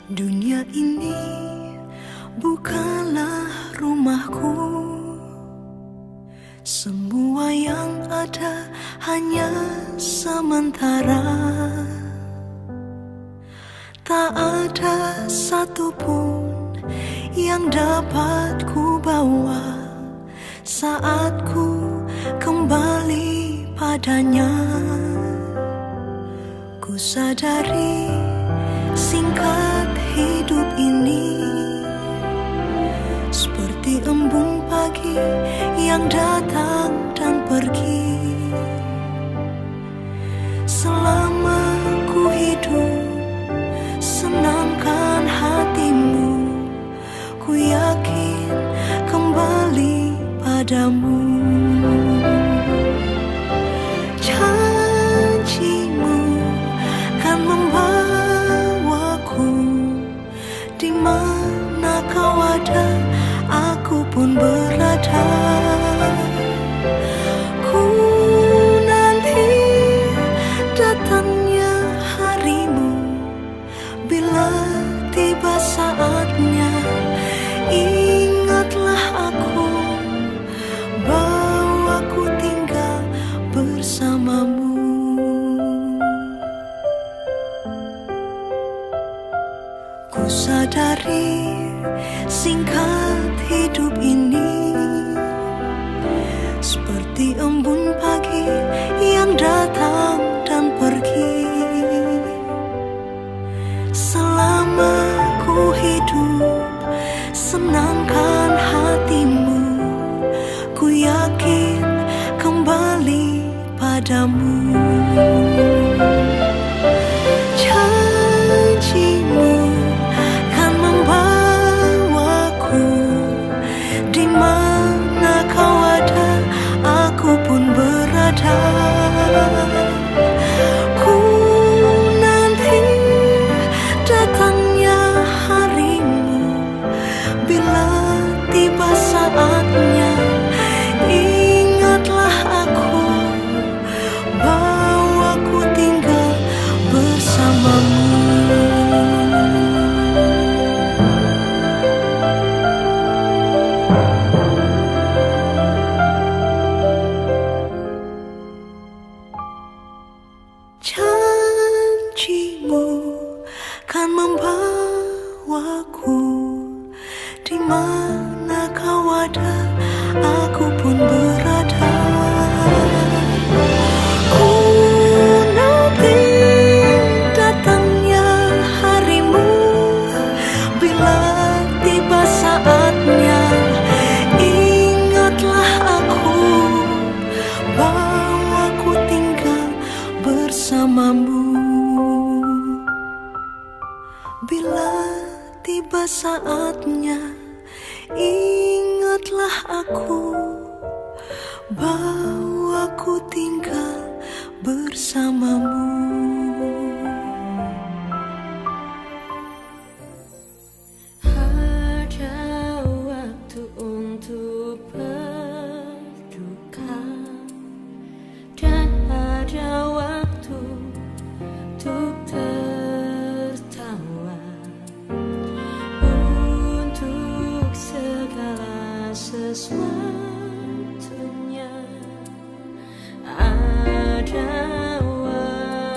Dunia ini bukanlah rumahku. Semua yang ada hanya sementara. Tak ada satupun yang dapat ku bawa saat ku kembali padanya. Ku sadari singkat hidup ini seperti embun pagi yang datang dan pergi. Selama ku hidup, senangkan hatimu, ku yakin padamu. Jangan sadari singkat hidup ini seperti embun pagi yang datang dan pergi. Selama ku hidup, senangkan hatimu, ku yakin kembali padamu. Janjimu kan membawaku, di mana kau ada, aku pun berada. Ku nanti datangnya harimu, bila tiba saatnya, ingatlah aku, bahwa ku tinggal bersamamu. Janjimu kan membawaku, di mana kau ada, aku pun berada. Ku nanti datangnya harimu, bila tiba saatnya, ingatlah aku, bahwa ku tinggal bersamamu. Bila tiba saatnya, ingatlah aku, bahwa ku tinggal bersamamu. Ada waktu untuk berduka, dan ada waktu untuk tertawa. Untuk segala sesuatunya ada waktu.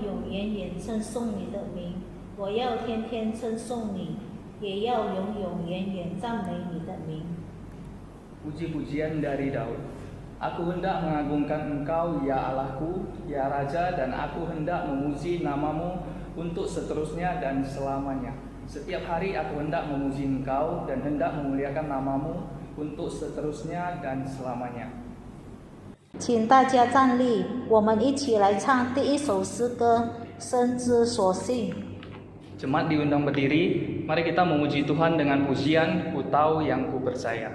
永远远称颂你的名。我要天天称颂你，也要永永远远赞美你的名。 Puji-pujian dari Daud. Aku hendak mengagungkan Engkau, ya Allahku, ya Raja, dan aku hendak memuji namamu untuk seterusnya dan selamanya. Setiap hari aku hendak memuji Engkau dan hendak memuliakan namamu untuk seterusnya dan selamanya. 请大家站立，我们一起来唱第一首诗歌《生之所幸》。 Jemaat diundang berdiri, mari kita memuji Tuhan dengan pujian Ku Tahu Yang Ku Percaya.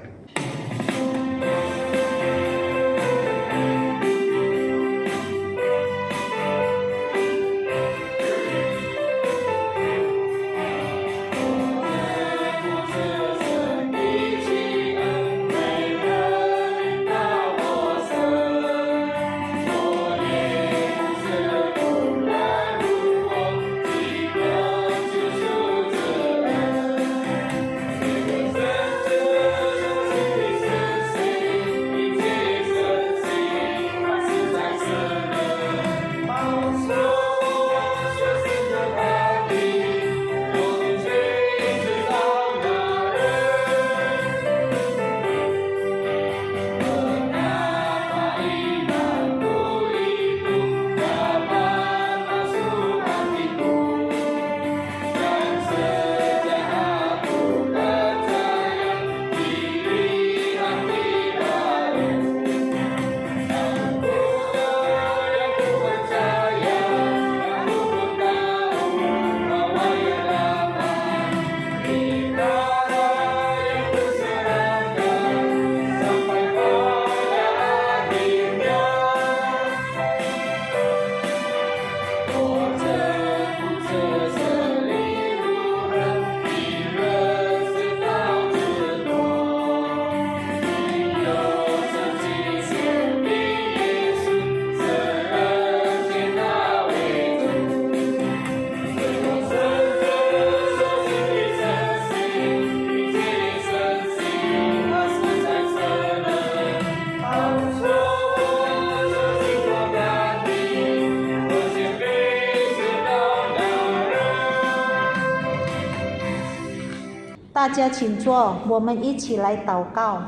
大家请坐，我们一起来祷告。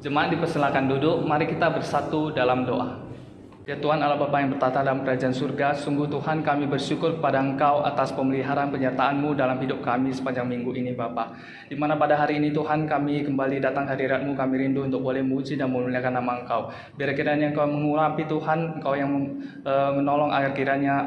Jemaat dipersilakan duduk, mari kita bersatu dalam doa. Ya Tuhan Allah Bapa yang bertata dalam kerajaan surga, sungguh Tuhan kami bersyukur kepada Engkau atas pemeliharaan penyertaan-Mu dalam hidup kami sepanjang minggu ini Bapa. Di mana pada hari ini Tuhan kami kembali datang hadirat-Mu, kami rindu untuk boleh memuji dan memuliakan nama Engkau. Biar kiranya Engkau mengurapi Tuhan, Engkau yang menolong agar kiranya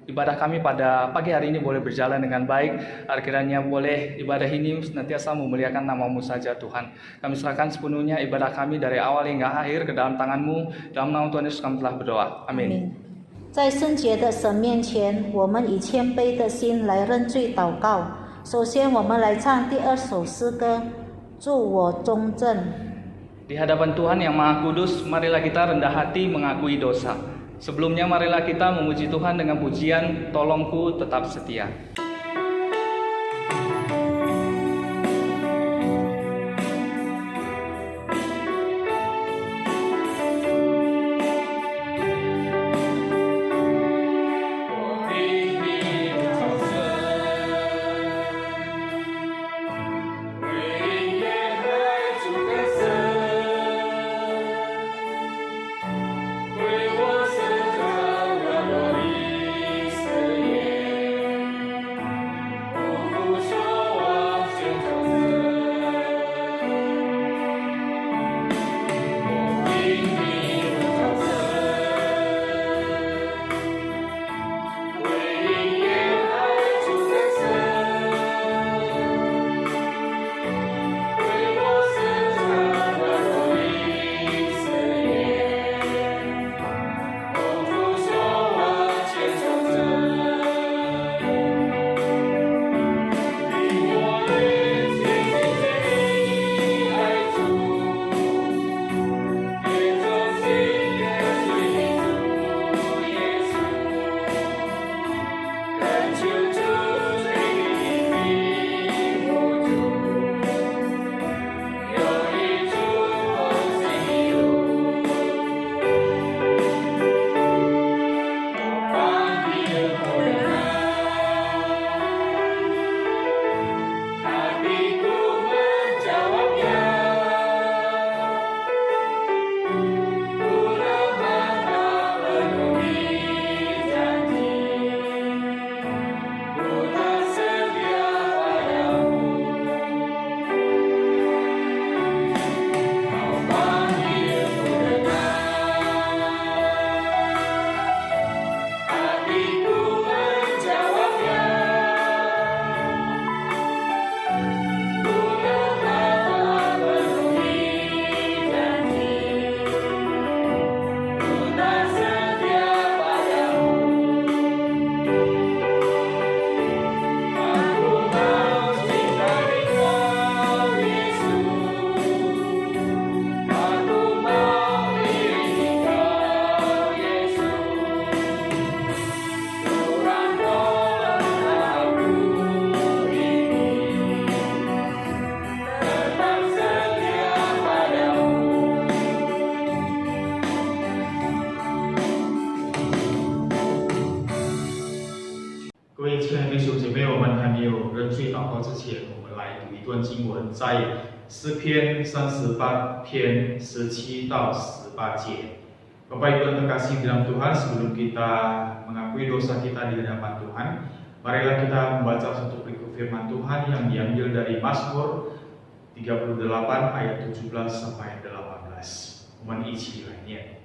ibadah kami pada pagi hari ini boleh berjalan dengan baik. Agar kiranya boleh ibadah ini senantiasa memuliakan nama-Mu saja Tuhan. Kami serahkan sepenuhnya ibadah kami dari awal hingga akhir ke dalam tangan-Mu. Dalam nama Tuhan Yesus kami telah berdoa. Amin. 在圣洁的神面前，我们以谦卑的心来认罪祷告。首先，我们来唱第二首诗歌《助我中正》。 Di hadapan Tuhan yang Maha Kudus, marilah kita rendah hati mengakui dosa. Sebelumnya marilah kita memuji Tuhan dengan pujian Tolongku Tetap Setia. 各位亲爱的弟兄姐妹，我们还没有认罪祷告之前，我们来读一段经文，在诗篇38篇17到18节. Bapak Ibu yang terkasih dalam Tuhan, sebelum kita mengakui dosa kita di hadapan Tuhan, marilah kita membaca satu berikut firman Tuhan yang diambil dari Mazmur 38 ayat 17 sampai 18. 我们一起来念。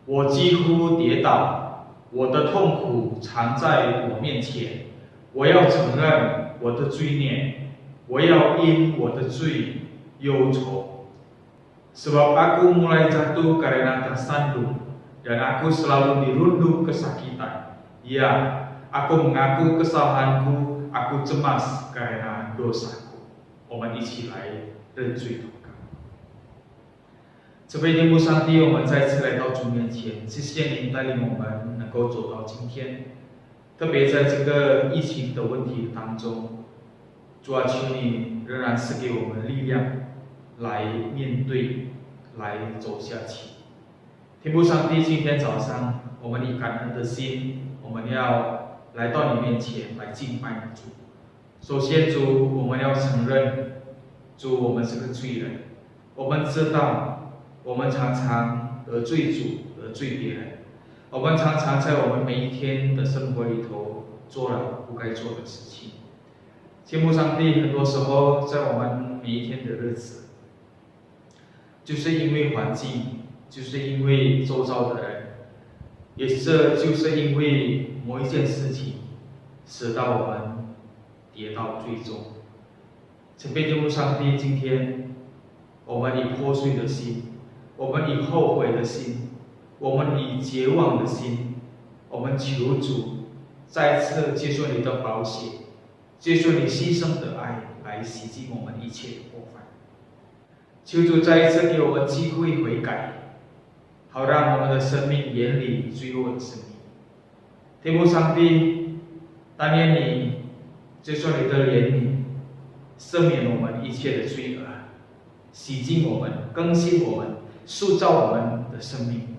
我几乎跌倒，我的痛苦藏在我面前。我要承认我的罪孽，我要因我的罪忧愁。Sebab aku mulai jatuh karena tersandung, dan aku selalu dirundung kesakitan. Ya, aku mengaku kesalahanku, aku cemas karena dosaku. 我们一起来认罪祷告。慈悲天父上帝，我们再次来到主面前，谢谢您带领我们能够走到今天。特别在这个疫情的问题当中，主啊，求你仍然是给我们力量来面对，来走下去。天父上帝，今天早上我们以感恩的心，我们要来到你面前来敬拜你主。首先，主，我们要承认，主，我们是个罪人。我们知道，我们常常得罪主，得罪别人。我们常常在我们每一天的生活里头做了不该做的事情。天父上帝，很多时候在我们每一天的日子，就是因为环境，就是因为周遭的人，也就是因为某一件事情，使到我们跌到最终。请天父上帝，今天我们以破碎的心，我们以后悔的心，我们以绝望的心，我们求主再次接受你的宝血，接受你牺牲的爱，来洗净我们一切的过犯。求主再一次给我们机会悔改，好让我们的生命远离罪恶的生命。天父上帝，但愿你接受你的怜悯，赦免我们一切的罪恶，洗净我们，更新我们，塑造我们的生命，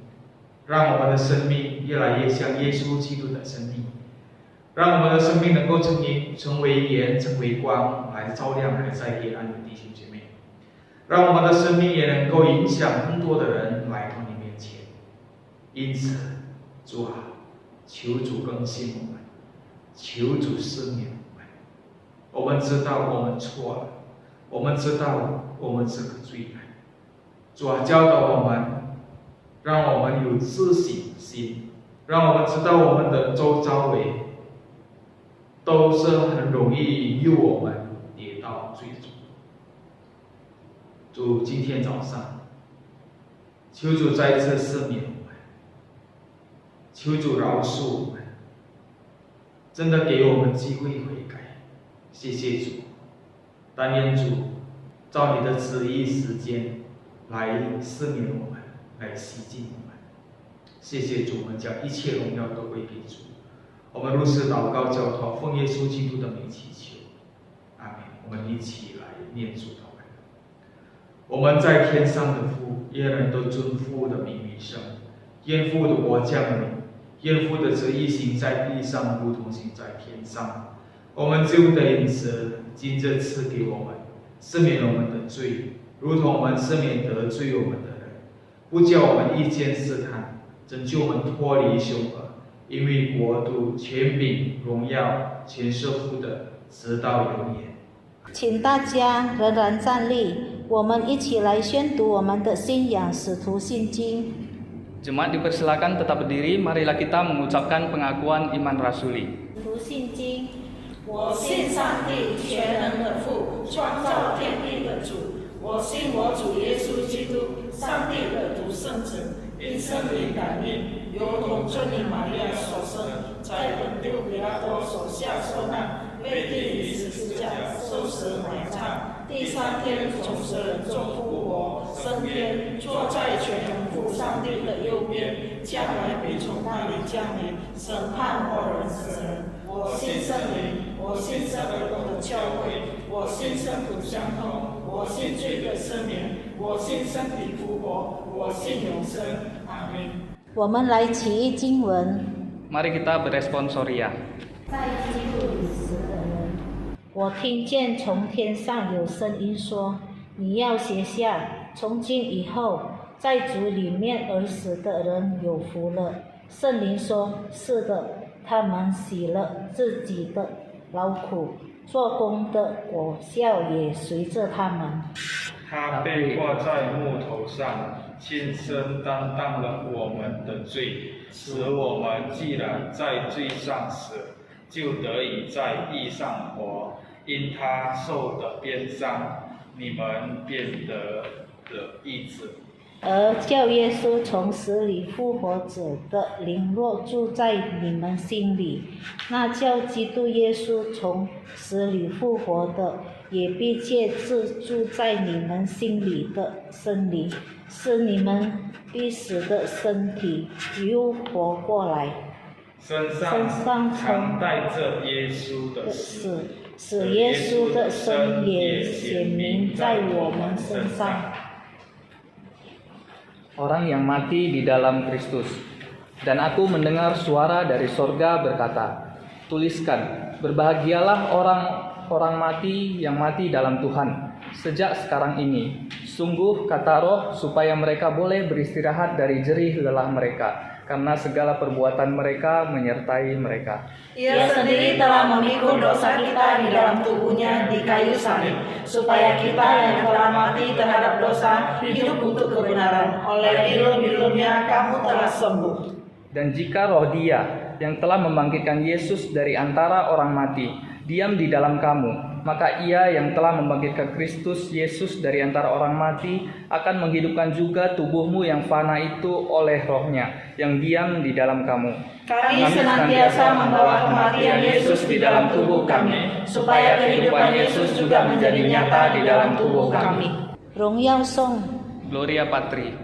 让我们的生命越来越像耶稣基督的生命，让我们的生命能够成为盐，成为光，来照亮还在黑暗的弟兄姐妹，让我们的生命也能够影响更多的人来到你面前。因此，主啊，求主更新我们，求主赦免我们。我们知道我们错了，我们知道我们是个罪人。主啊，教导我们，让我们有自省心，让我们知道我们的周遭围都是很容易引诱我们跌到最终。主，今天早上，求主再次赦免我们，求主饶恕我们，真的给我们机会悔改。谢谢主，但愿主照你的旨意时间来赦免我们，来洗净我们。谢谢主，我们将一切荣耀都归给主。我们如此祷告交托，奉耶稣基督的名祈求，阿门。我们一起来念主祷文。我们在天上的父，愿人都尊父的名为圣。愿父的国降临，愿父的旨意行在地上，如同行在天上。我们自由的饮食，今日赐给我们，赦免我们的罪，如同我们赦免得罪我们的人，不叫我们遇见试探，拯救我们脱离凶恶。因为国度、权柄、荣耀，全是父的，直到永远。请大家仍然站立，我们一起来宣读我们的信仰使徒信经。Jemaat dipersilakan tetap berdiri, marilah kita mengucapkan pengakuan iman rasuli. 使徒信经，我信上帝全能的父，创造天地的主。我信我主耶稣基督，上帝的独生子，因圣灵感孕，由童贞女玛利亚所生，在本丢彼拉多手下受难，被钉于十字架，受死埋葬，第三天从死人中复活，升天，坐在全能父上帝的右边，将来必从那里降临，审判活人死人。我信圣灵，我信圣而共的教会，我信圣徒相通，我信罪的赦免，我信身体复活，我信永生。阿门。我们来起经文。Mari kita berresponsoria. 在基督里死的人，我听见从天上有声音说：“你要写下，从今以后，在主里面而死的人有福了。”圣灵说：“是的，他们洗了自己的劳苦，做工的果效也随着他们。”他被挂在木头上，亲身担当了我们的罪，使我们既然在罪上死，就得以在义上活。因他受的鞭伤，你们便得了医治。而叫耶稣从死里复活者的灵若住在你们心里，那叫基督耶稣从死里复活的，也必借着住在你们心里的生灵，使你们必死的身体又活过来。身上常带着耶稣的死，使耶稣的生也显明在我们身上。Orang yang mati di dalam Kristus. Dan aku mendengar suara dari sorga berkata, tuliskan, berbahagialah orang mati yang mati dalam Tuhan, sejak sekarang ini. Sungguh kata Roh, supaya mereka boleh beristirahat dari jerih lelah mereka, karena segala perbuatan mereka menyertai mereka. Ia sendiri telah memikul dosa kita di dalam tubuhnya di kayu salib, supaya kita yang telah mati terhadap dosa hidup untuk kebenaran. Oleh dilum-dilumnya kamu telah sembuh. Dan jika roh Dia yang telah membangkitkan Yesus dari antara orang mati diam di dalam kamu, maka Ia yang telah membangkitkan Kristus Yesus dari antara orang mati akan menghidupkan juga tubuhmu yang fana itu oleh Roh-Nya yang diam di dalam kamu. Kami senantiasa membawa kematian Yesus di dalam tubuh kami, supaya kehidupan Yesus juga menjadi nyata di dalam tubuh kami. 荣耀颂 Gloria Patri.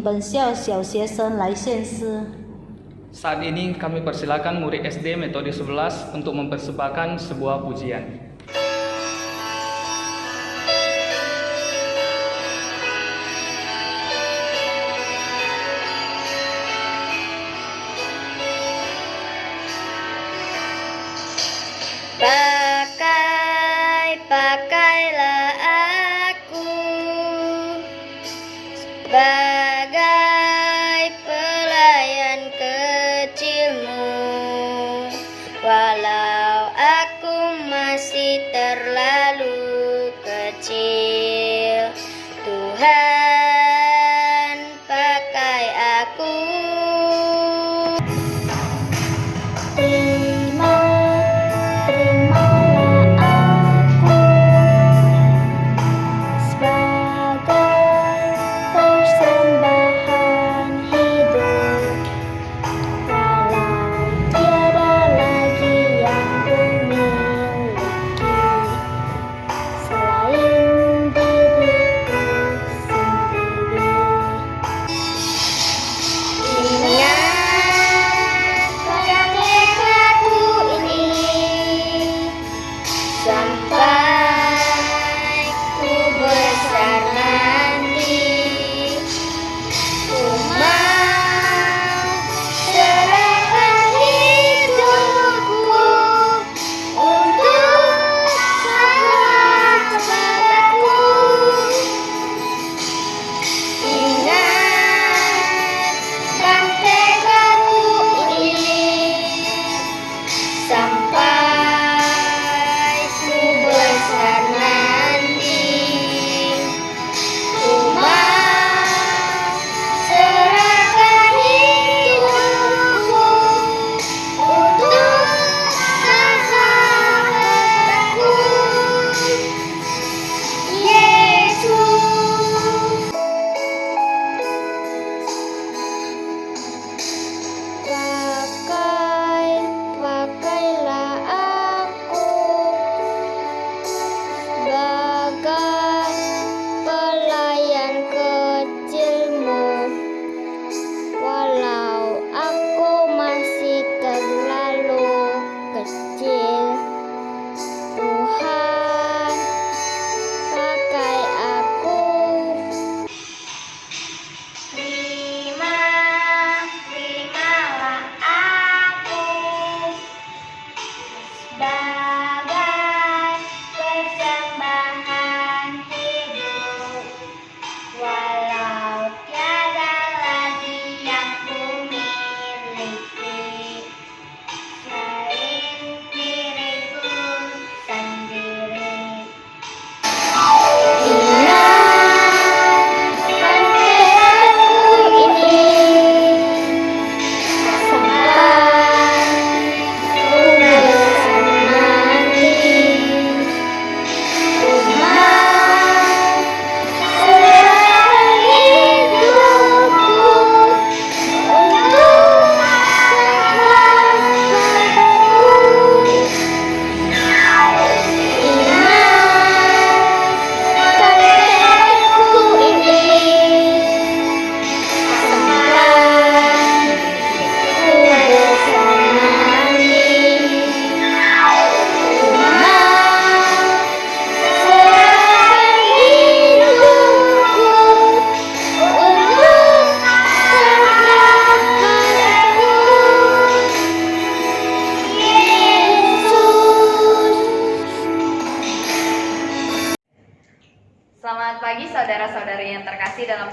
Pensial 小学生来献诗。 Saat ini kami persilakan murid SD metode 11 untuk mempersembahkan sebuah pujian. Pakailah aku sebagai pelayan kecilmu, walau aku masih terlalu kecil. Tuhan, pakai aku.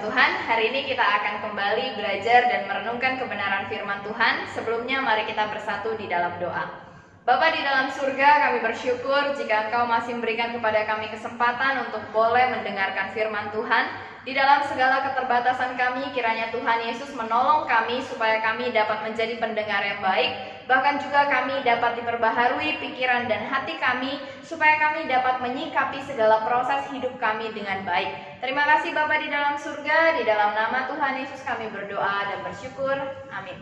Tuhan, hari ini kita akan kembali belajar dan merenungkan kebenaran firman Tuhan. Sebelumnya mari kita bersatu di dalam doa. Bapa di dalam surga, kami bersyukur jika Engkau masih memberikan kepada kami kesempatan untuk boleh mendengarkan firman Tuhan. Di dalam segala keterbatasan kami, kiranya Tuhan Yesus menolong kami supaya kami dapat menjadi pendengar yang baik. Bahkan juga kami dapat diperbaharui pikiran dan hati kami supaya kami dapat menyikapi segala proses hidup kami dengan baik. Terima kasih Bapa di dalam surga, di dalam nama Tuhan Yesus kami berdoa dan bersyukur. Amin.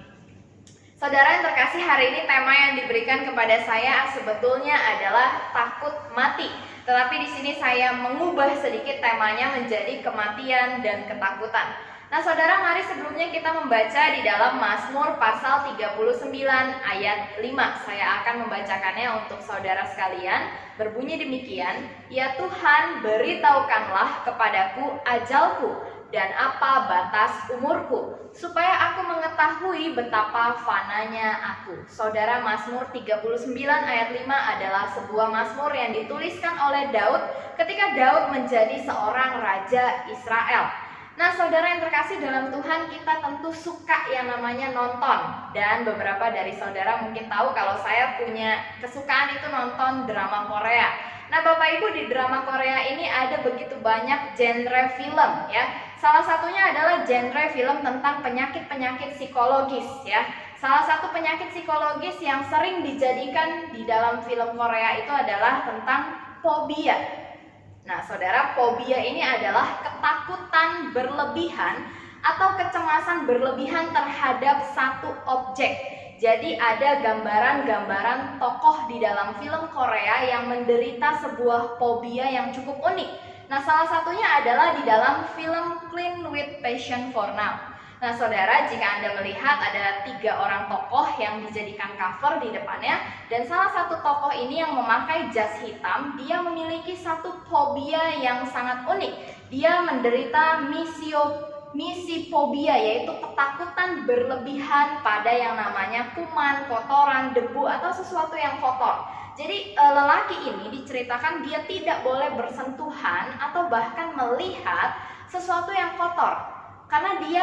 Saudara yang terkasih, hari ini tema yang diberikan kepada saya sebetulnya adalah takut mati. Tetapi di sini saya mengubah sedikit temanya menjadi kematian dan ketakutan. Nah saudara, mari sebelumnya kita membaca di dalam Mazmur pasal 39 ayat 5. Saya akan membacakannya untuk saudara sekalian. Berbunyi demikian, "Ya Tuhan, beritahukanlah kepadaku ajalku dan apa batas umurku, supaya aku mengetahui betapa fananya aku." Saudara, Mazmur 39 ayat 5 adalah sebuah mazmur yang dituliskan oleh Daud ketika Daud menjadi seorang raja Israel. Nah saudara yang terkasih dalam Tuhan, kita tentu suka yang namanya nonton. Dan beberapa dari saudara mungkin tahu kalau saya punya kesukaan itu nonton drama Korea. Nah Bapak Ibu, di drama Korea ini ada begitu banyak genre film ya. Salah satunya adalah genre film tentang penyakit-penyakit psikologis ya. Salah satu penyakit psikologis yang sering dijadikan di dalam film Korea itu adalah tentang fobia. Nah saudara, fobia ini adalah ketakutan berlebihan atau kecemasan berlebihan terhadap satu objek. Jadi ada gambaran-gambaran tokoh di dalam film Korea yang menderita sebuah fobia yang cukup unik. Nah salah satunya adalah di dalam film Clean with Passion for Now. Nah saudara, jika Anda melihat ada 3 orang tokoh yang dijadikan cover di depannya, dan salah satu tokoh ini yang memakai jas hitam, dia memiliki satu fobia yang sangat unik. Dia menderita misifobia, yaitu ketakutan berlebihan pada yang namanya kuman, kotoran, debu, atau sesuatu yang kotor. Jadi lelaki ini diceritakan dia tidak boleh bersentuhan atau bahkan melihat sesuatu yang kotor. Karena dia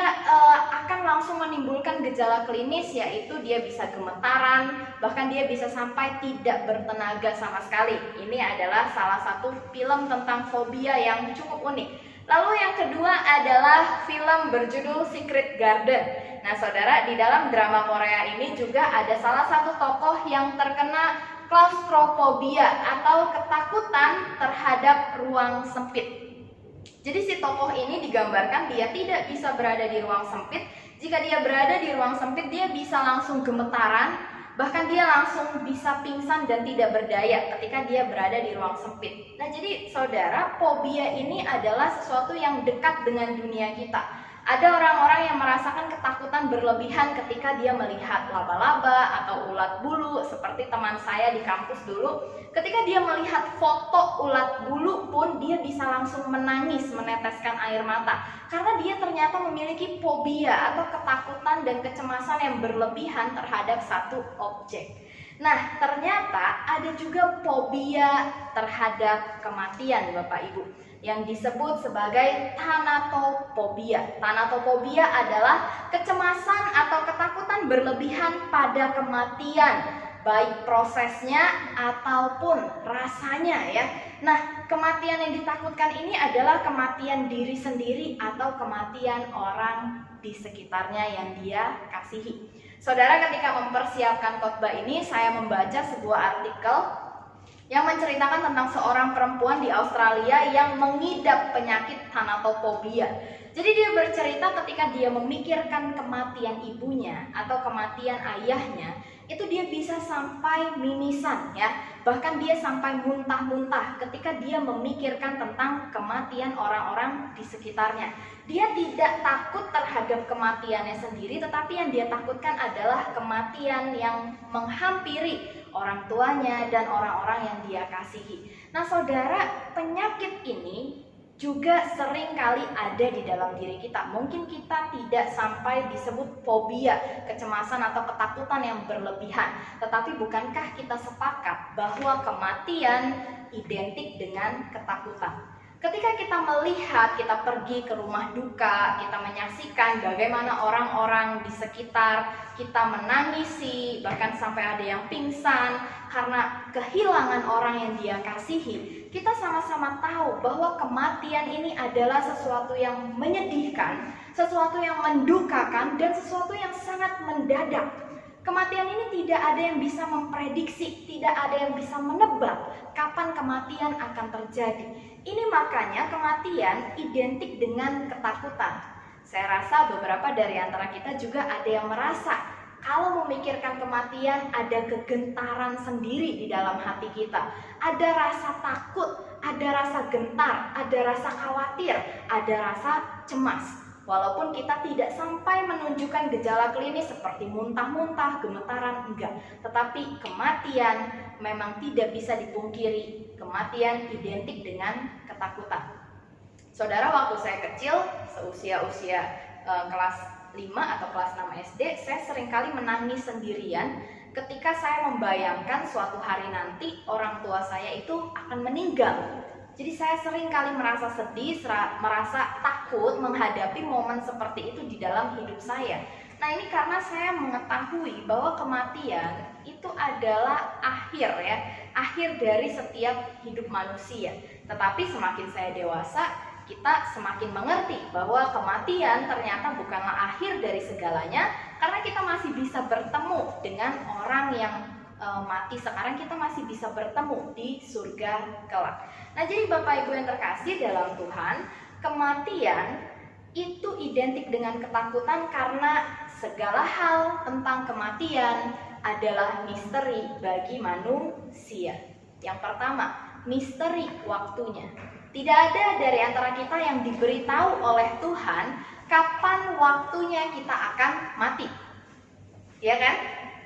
akan langsung menimbulkan gejala klinis, yaitu dia bisa gemetaran, bahkan dia bisa sampai tidak bertenaga sama sekali. Ini adalah salah satu film tentang fobia yang cukup unik. Lalu yang kedua adalah film berjudul Secret Garden. Nah saudara, di dalam drama Korea ini juga ada salah satu tokoh yang terkena klaustrofobia atau ketakutan terhadap ruang sempit. Jadi si tokoh ini digambarkan dia tidak bisa berada di ruang sempit. Jika dia berada di ruang sempit, dia bisa langsung gemetaran, bahkan dia langsung bisa pingsan dan tidak berdaya ketika dia berada di ruang sempit. Nah jadi saudara, fobia ini adalah sesuatu yang dekat dengan dunia kita. Ada orang-orang yang merasakan ketakutan berlebihan ketika dia melihat laba-laba atau ulat bulu, seperti teman saya di kampus dulu. Ketika dia melihat foto ulat bulu pun dia bisa langsung menangis, meneteskan air mata, karena dia ternyata memiliki fobia atau ketakutan dan kecemasan yang berlebihan terhadap satu objek. Nah, ternyata ada juga fobia terhadap kematian, Bapak Ibu, yang disebut sebagai thanatophobia. Thanatophobia adalah kecemasan atau ketakutan berlebihan pada kematian, baik prosesnya ataupun rasanya ya. Nah, kematian yang ditakutkan ini adalah kematian diri sendiri atau kematian orang di sekitarnya yang dia kasihi. Saudara, ketika mempersiapkan khotbah ini, saya membaca sebuah artikel yang menceritakan tentang seorang perempuan di Australia yang mengidap penyakit thanatophobia. Jadi dia bercerita ketika dia memikirkan kematian ibunya atau kematian ayahnya, itu dia bisa sampai mimisan ya. Bahkan dia sampai muntah-muntah ketika dia memikirkan tentang kematian orang-orang di sekitarnya. Dia tidak takut terhadap kematiannya sendiri, tetapi yang dia takutkan adalah kematian yang menghampiri orang tuanya dan orang-orang yang dia kasihi. Nah saudara, penyakit ini juga sering kali ada di dalam diri kita. Mungkin kita tidak sampai disebut fobia, kecemasan atau ketakutan yang berlebihan. Tetapi bukankah kita sepakat bahwa kematian identik dengan ketakutan? Ketika kita melihat, kita pergi ke rumah duka, kita menyaksikan bagaimana orang-orang di sekitar kita menangisi, bahkan sampai ada yang pingsan karena kehilangan orang yang dia kasihi, kita sama-sama tahu bahwa kematian ini adalah sesuatu yang menyedihkan, sesuatu yang mendukakan, dan sesuatu yang sangat mendadak. Kematian ini tidak ada yang bisa memprediksi, tidak ada yang bisa menebak kapan kematian akan terjadi. Ini makanya kematian identik dengan ketakutan. Saya rasa beberapa dari antara kita juga ada yang merasa kalau memikirkan kematian ada kegentaran sendiri di dalam hati kita. Ada rasa takut, ada rasa gentar, ada rasa khawatir, ada rasa cemas. Walaupun kita tidak sampai menunjukkan gejala klinis seperti muntah-muntah, gemetaran, enggak. Tetapi kematian memang tidak bisa dipungkiri. Kematian identik dengan ketakutan. Saudara, waktu saya kecil, seusia-usia kelas 5 atau kelas 6 SD, saya seringkali menangis sendirian ketika saya membayangkan suatu hari nanti orang tua saya itu akan meninggal. Jadi saya sering kali merasa sedih, merasa takut menghadapi momen seperti itu di dalam hidup saya. Nah, ini karena saya mengetahui bahwa kematian itu adalah akhir dari setiap hidup manusia. Tetapi semakin saya dewasa, kita semakin mengerti bahwa kematian ternyata bukanlah akhir dari segalanya, karena kita masih bisa bertemu dengan orang yang mati sekarang, kita masih bisa bertemu di surga kelak. Nah, jadi Bapak Ibu yang terkasih dalam Tuhan, kematian itu identik dengan ketakutan karena segala hal tentang kematian adalah misteri bagi manusia. Yang pertama, misteri waktunya. Tidak ada dari antara kita yang diberitahu oleh Tuhan kapan waktunya kita akan mati. Ya kan?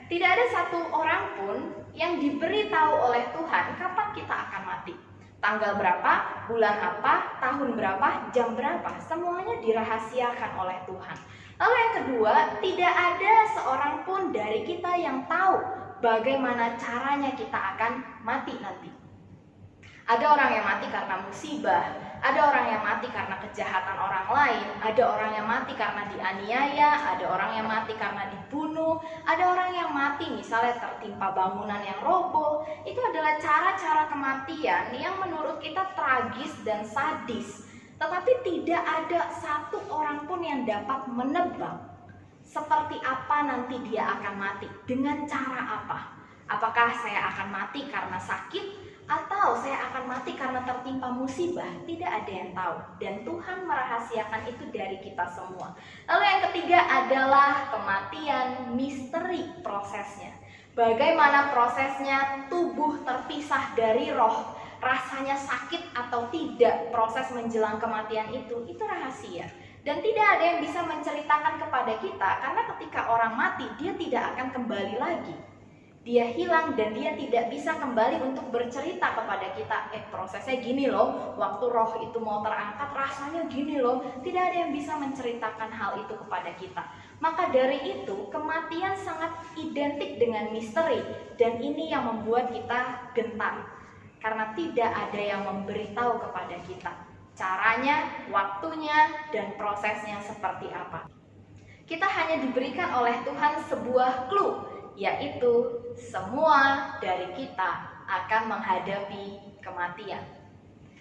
Tidak ada satu orang pun yang diberitahu oleh Tuhan kapan kita akan mati. Tanggal berapa, bulan apa, tahun berapa, jam berapa, semuanya dirahasiakan oleh Tuhan. Lalu yang kedua, tidak ada seorang pun dari kita yang tahu bagaimana caranya kita akan mati nanti. Ada orang yang mati karena musibah, ada orang yang mati karena kejahatan orang lain, ada orang yang mati karena dianiaya, ada orang yang mati karena dibunuh, ada orang yang mati misalnya tertimpa bangunan yang roboh. Itu adalah cara-cara kematian yang menurut kita tragis dan sadis. Tetapi tidak ada satu orang pun yang dapat menebak seperti apa nanti dia akan mati, dengan cara apa. Apakah saya akan mati karena sakit, atau saya akan mati karena tertimpa musibah? Tidak ada yang tahu, dan Tuhan merahasiakan itu dari kita semua. Lalu yang ketiga adalah kematian, misteri prosesnya. Bagaimana prosesnya tubuh terpisah dari roh, rasanya sakit atau tidak proses menjelang kematian itu rahasia. Dan tidak ada yang bisa menceritakan kepada kita, karena ketika orang mati dia tidak akan kembali lagi. Dia hilang dan dia tidak bisa kembali untuk bercerita kepada kita, prosesnya gini loh, waktu roh itu mau terangkat rasanya gini loh. Tidak ada yang bisa menceritakan hal itu kepada kita. Maka dari itu kematian sangat identik dengan misteri, dan ini yang membuat kita gentar. Karena tidak ada yang memberitahu kepada kita caranya, waktunya, dan prosesnya seperti apa. Kita hanya diberikan oleh Tuhan sebuah clue, yaitu semua dari kita akan menghadapi kematian.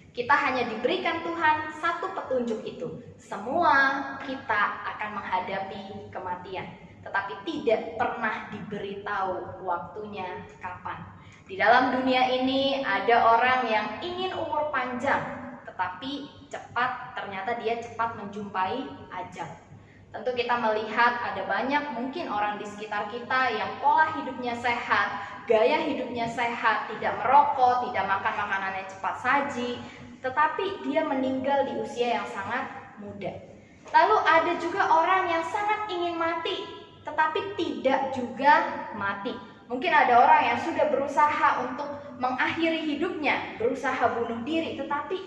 Kita hanya diberikan Tuhan satu petunjuk itu, semua kita akan menghadapi kematian, tetapi tidak pernah diberitahu waktunya kapan. Di dalam dunia ini ada orang yang ingin umur panjang, tetapi ternyata dia cepat menjumpai ajal. Tentu kita melihat ada banyak mungkin orang di sekitar kita yang pola hidupnya sehat, gaya hidupnya sehat, tidak merokok, tidak makan makanan yang cepat saji, tetapi dia meninggal di usia yang sangat muda. Lalu ada juga orang yang sangat ingin mati, tetapi tidak juga mati. Mungkin ada orang yang sudah berusaha untuk mengakhiri hidupnya, berusaha bunuh diri, tetapi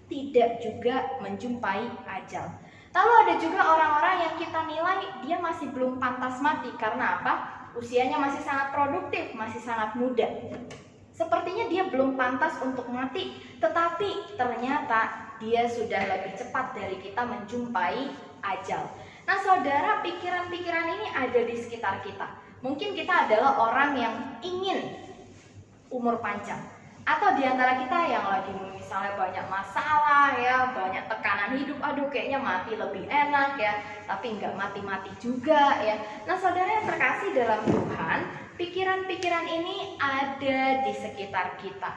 tidak juga menjumpai ajal. Lalu ada juga orang-orang yang kita nilai dia masih belum pantas mati. Karena apa? Usianya masih sangat produktif, masih sangat muda. Sepertinya dia belum pantas untuk mati, tetapi ternyata dia sudah lebih cepat dari kita menjumpai ajal. Nah saudara, pikiran-pikiran ini ada di sekitar kita. Mungkin kita adalah orang yang ingin umur panjang, atau di antara kita yang lagi misalnya banyak masalah ya, banyak tekanan hidup, aduh kayaknya mati lebih enak ya, tapi nggak mati-mati juga ya. Nah saudara yang terkasih dalam Tuhan, pikiran-pikiran ini ada di sekitar kita.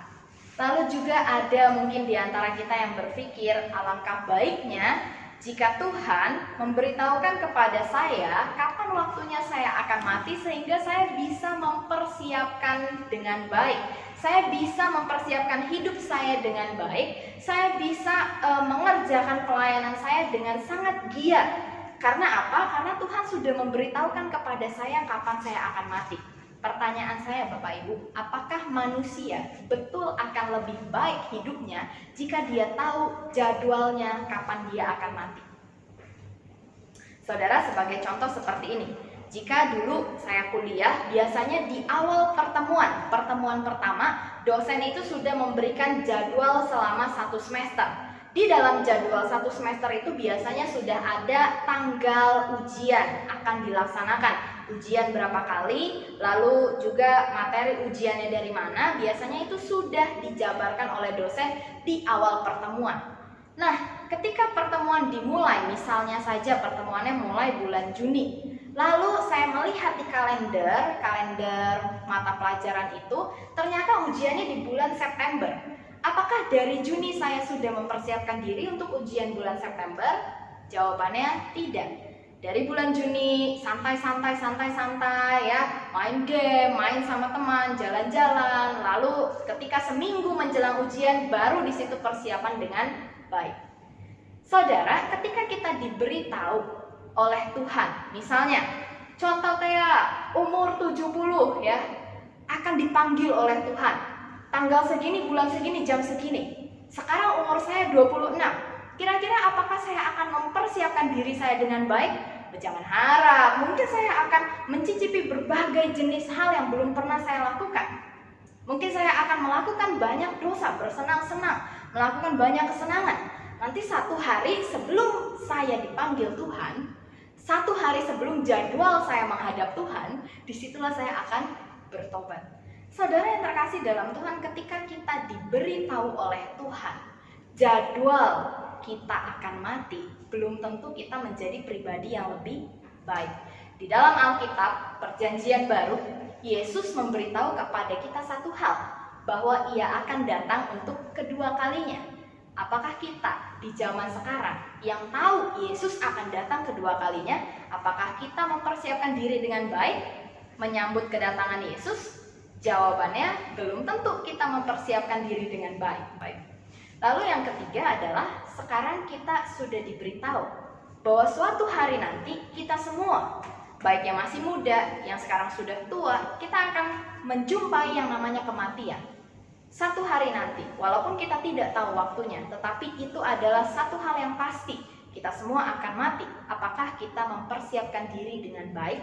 Lalu juga ada mungkin di antara kita yang berpikir, alangkah baiknya jika Tuhan memberitahukan kepada saya kapan waktunya saya akan mati, sehingga saya bisa mempersiapkan dengan baik. Saya bisa mempersiapkan hidup saya dengan baik. Saya bisa mengerjakan pelayanan saya dengan sangat giat. Karena apa? Karena Tuhan sudah memberitahukan kepada saya kapan saya akan mati. Pertanyaan saya Bapak Ibu, apakah manusia betul akan lebih baik hidupnya jika dia tahu jadwalnya kapan dia akan mati? Saudara, sebagai contoh seperti ini, jika dulu saya kuliah, biasanya di awal pertemuan pertama, dosen itu sudah memberikan jadwal selama 1 semester. Di dalam jadwal 1 semester itu biasanya sudah ada tanggal ujian akan dilaksanakan. Ujian berapa kali, lalu juga materi ujiannya dari mana, biasanya itu sudah dijabarkan oleh dosen di awal pertemuan. Nah, ketika pertemuan dimulai, misalnya saja pertemuannya mulai bulan Juni, lalu saya melihat di kalender mata pelajaran itu, ternyata ujiannya di bulan September. Apakah dari Juni saya sudah mempersiapkan diri untuk ujian bulan September? Jawabannya tidak. Dari bulan Juni santai-santai ya, main game, main sama teman, jalan-jalan, lalu ketika seminggu menjelang ujian baru di situ persiapan dengan baik. Saudara, ketika kita diberitahu oleh Tuhan, misalnya contoh kayak umur 70 ya, akan dipanggil oleh Tuhan. Tanggal segini, bulan segini, jam segini. Sekarang umur saya 26. Kira-kira apakah saya akan mempersiapkan diri saya dengan baik? Jangan harap, mungkin saya akan mencicipi berbagai jenis hal yang belum pernah saya lakukan. Mungkin saya akan melakukan banyak dosa, bersenang-senang, melakukan banyak kesenangan. Nanti 1 hari sebelum saya dipanggil Tuhan, 1 hari sebelum jadwal saya menghadap Tuhan, disitulah saya akan bertobat. Saudara yang terkasih dalam Tuhan, ketika kita diberitahu oleh Tuhan jadwal kita akan mati, belum tentu kita menjadi pribadi yang lebih baik. Di dalam Alkitab Perjanjian Baru, Yesus memberitahu kepada kita satu hal, bahwa Ia akan datang untuk kedua kalinya. Apakah kita di zaman sekarang yang tahu Yesus akan datang kedua kalinya, apakah kita mempersiapkan diri dengan baik menyambut kedatangan Yesus? Jawabannya belum tentu kita mempersiapkan diri dengan baik. Lalu yang ketiga adalah sekarang kita sudah diberitahu bahwa suatu hari nanti kita semua, baik yang masih muda, yang sekarang sudah tua, kita akan menjumpai yang namanya kematian. Satu hari nanti, walaupun kita tidak tahu waktunya, tetapi itu adalah satu hal yang pasti, kita semua akan mati. Apakah kita mempersiapkan diri dengan baik?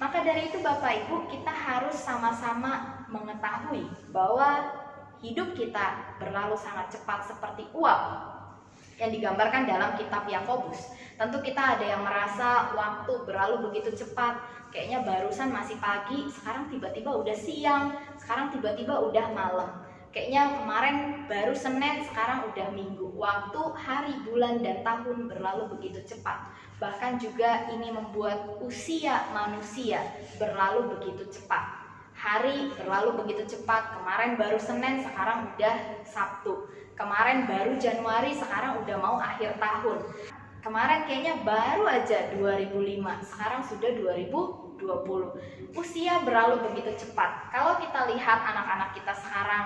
Maka dari itu Bapak Ibu, kita harus sama-sama mengetahui bahwa hidup kita berlalu sangat cepat seperti uap yang digambarkan dalam kitab Yakobus. Tentu kita ada yang merasa waktu berlalu begitu cepat, kayaknya barusan masih pagi, sekarang tiba-tiba udah siang, sekarang tiba-tiba udah malam. Kayaknya kemarin baru Senin, sekarang udah Minggu. Waktu, hari, bulan, dan tahun berlalu begitu cepat. Bahkan juga ini membuat usia manusia berlalu begitu cepat. Hari berlalu begitu cepat, kemarin baru Senin, sekarang udah Sabtu. Kemarin baru Januari, sekarang udah mau akhir tahun. Kemarin kayaknya baru aja 2005, sekarang sudah 2020. Usia berlalu begitu cepat. Kalau kita lihat anak-anak kita sekarang,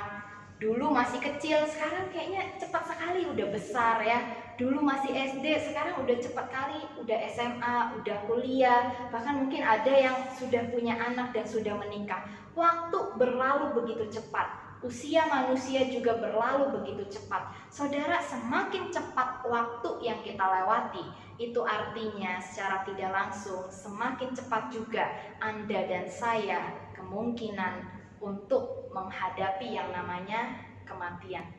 dulu masih kecil, sekarang kayaknya cepat sekali udah besar ya. Dulu masih SD, sekarang udah cepat kali, udah SMA, udah kuliah, bahkan mungkin ada yang sudah punya anak dan sudah menikah. Waktu berlalu begitu cepat, usia manusia juga berlalu begitu cepat. Saudara, semakin cepat waktu yang kita lewati, itu artinya secara tidak langsung semakin cepat juga Anda dan saya kemungkinan untuk menghadapi yang namanya kematian.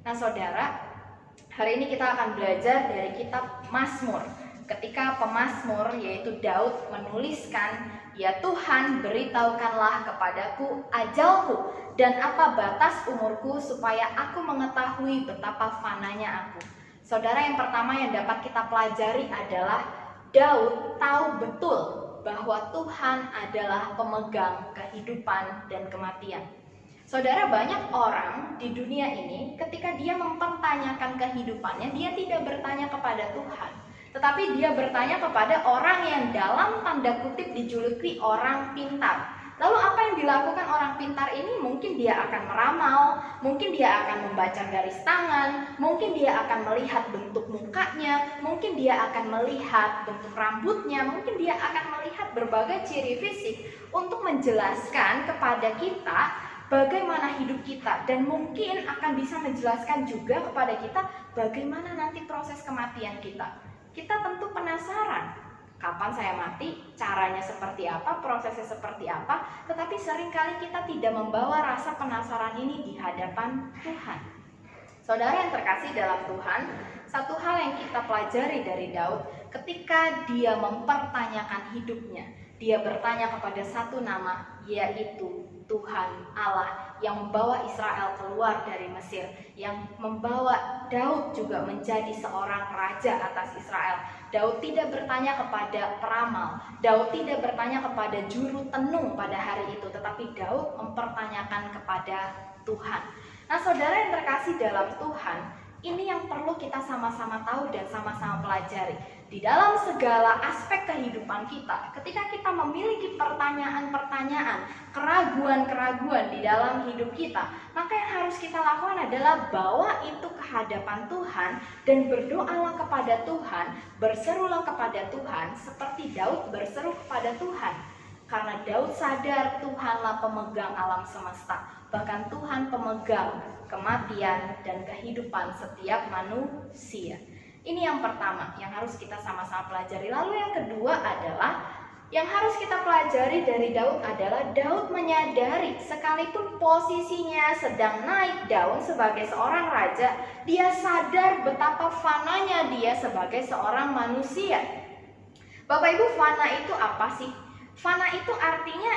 Nah saudara, Hari ini kita akan belajar dari kitab Mazmur. Ketika pemazmur yaitu Daud menuliskan, "Ya Tuhan, beritahukanlah kepadaku ajalku dan apa batas umurku supaya aku mengetahui betapa fananya aku." Saudara, yang pertama yang dapat kita pelajari adalah Daud tahu betul bahwa Tuhan adalah pemegang kehidupan dan kematian. Saudara, banyak orang di dunia ini ketika dia mempertanyakan kehidupannya, dia tidak bertanya kepada Tuhan, tetapi dia bertanya kepada orang yang dalam tanda kutip dijuluki orang pintar. Lalu apa yang dilakukan orang pintar ini? Mungkin dia akan meramal, mungkin dia akan membaca garis tangan, mungkin dia akan melihat bentuk mukanya, mungkin dia akan melihat bentuk rambutnya, mungkin dia akan melihat berbagai ciri fisik untuk menjelaskan kepada kita bagaimana hidup kita, dan mungkin akan bisa menjelaskan juga kepada kita bagaimana nanti proses kematian kita. Kita tentu penasaran, kapan saya mati, caranya seperti apa, prosesnya seperti apa, tetapi seringkali kita tidak membawa rasa penasaran ini di hadapan Tuhan. Saudara yang terkasih dalam Tuhan, satu hal yang kita pelajari dari Daud ketika dia mempertanyakan hidupnya, dia bertanya kepada satu nama, yaitu Tuhan Allah yang membawa Israel keluar dari Mesir, yang membawa Daud juga menjadi seorang raja atas Israel. Daud tidak bertanya kepada peramal, Daud tidak bertanya kepada juru tenung pada hari itu, tetapi Daud mempertanyakan kepada Tuhan. Nah, saudara yang terkasih dalam Tuhan, ini yang perlu kita sama-sama tahu dan sama-sama pelajari. Di dalam segala aspek kehidupan kita, ketika kita memiliki pertanyaan-pertanyaan, keraguan-keraguan di dalam hidup kita, maka yang harus kita lakukan adalah bawa itu ke hadapan Tuhan dan berdoalah kepada Tuhan, berserulah kepada Tuhan seperti Daud berseru kepada Tuhan. Karena Daud sadar Tuhanlah pemegang alam semesta, bahkan Tuhan pemegang kematian dan kehidupan setiap manusia. Ini yang pertama yang harus kita sama-sama pelajari. Lalu yang kedua adalah yang harus kita pelajari dari Daud adalah Daud menyadari sekalipun posisinya sedang naik daun sebagai seorang raja, dia sadar betapa fananya dia sebagai seorang manusia. Bapak Ibu, fana itu apa sih? Fana itu artinya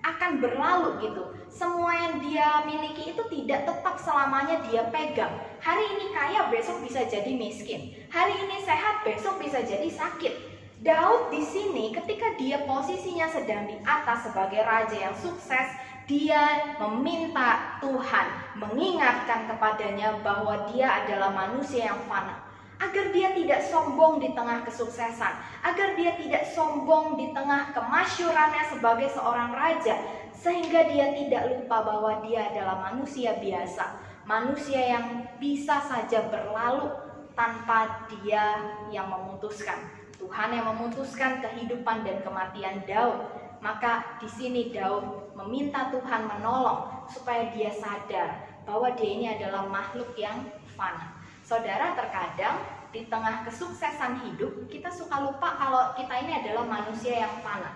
akan berlalu gitu. Semua yang dia miliki itu tidak tetap selamanya dia pegang. Hari ini kaya, besok bisa jadi miskin. Hari ini sehat, besok bisa jadi sakit. Daud di sini ketika dia posisinya sedang di atas sebagai raja yang sukses, dia meminta Tuhan mengingatkan kepadanya bahwa dia adalah manusia yang fana. Agar dia tidak sombong di tengah kesuksesan, agar dia tidak sombong di tengah kemasyurannya sebagai seorang raja, sehingga dia tidak lupa bahwa dia adalah manusia biasa, manusia yang bisa saja berlalu tanpa dia yang memutuskan. Tuhan yang memutuskan kehidupan dan kematian Daud. Maka di sini Daud meminta Tuhan menolong supaya dia sadar bahwa dia ini adalah makhluk yang fana. Saudara, terkadang di tengah kesuksesan hidup, kita suka lupa kalau kita ini adalah manusia yang fana.